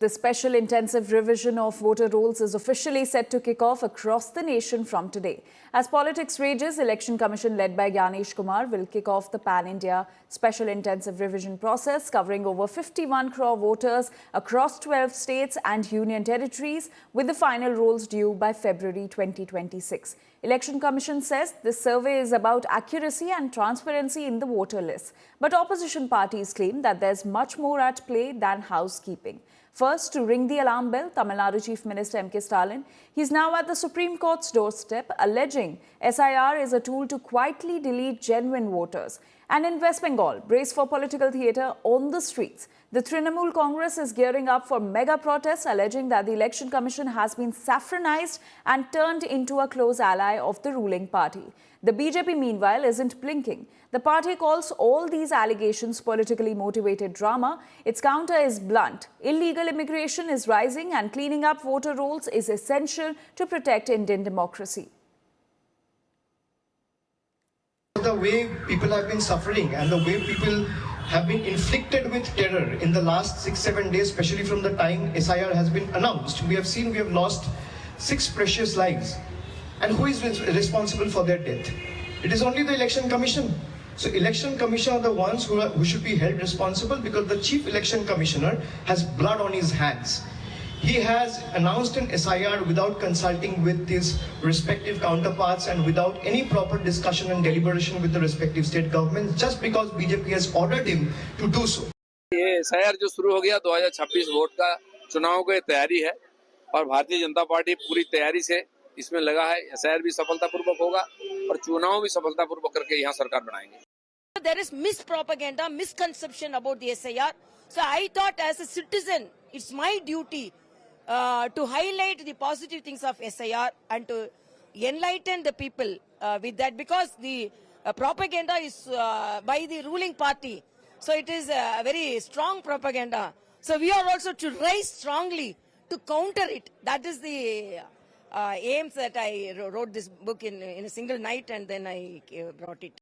The special intensive revision of voter rolls is officially set to kick off across the nation from today. As politics rages, Election Commission led by Gyanesh Kumar will kick off the pan-India special intensive revision process covering over 51 crore voters across 12 states and union territories, with the final rolls due by February 2026. Election Commission says this survey is about accuracy and transparency in the voter list. But opposition parties claim that there's much more at play than housekeeping. First, to ring the alarm bell, Tamil Nadu Chief Minister M.K. Stalin. He's now at the Supreme Court's doorstep, alleging SIR is a tool to quietly delete genuine voters. And in West Bengal, brace for political theatre on the streets. The Trinamool Congress is gearing up for mega protests, alleging that the Election Commission has been saffronized and turned into a close ally of the ruling party. The BJP, meanwhile, isn't blinking. The party calls all these allegations politically motivated drama. Its counter is blunt. Illegal immigration is rising and cleaning up voter rolls is essential to protect Indian democracy. The way people have been suffering and the way people have been inflicted with terror in the last 6-7 days, especially from the time SIR has been announced, we have lost 6 precious lives. And who is responsible for their death? It is only the Election Commission. So Election Commission are the ones who should be held responsible, because the Chief Election Commissioner has blood on his hands. He has announced an SIR without consulting with his respective counterparts and without any proper discussion and deliberation with the respective state governments, just because BJP has ordered him to do so. ये SIR जो शुरू हो गया 2026 vote का चुनाव की तैयारी है और भारतीय जनता पार्टी पूरी तैयारी से इसमें लगा है। SIR भी सफलतापूर्वक होगा और चुनाव भी सफलतापूर्वक करके यहाँ सरकार बनाएंगे। There is mispropaganda, misconception about the SIR. So I thought, as a citizen, it's my duty to highlight the positive things of SIR and to enlighten the people with that, because the propaganda is by the ruling party. So it is a very strong propaganda. So we are also to rise strongly to counter it. That is the aims that I wrote this book in a single night, and then I brought it.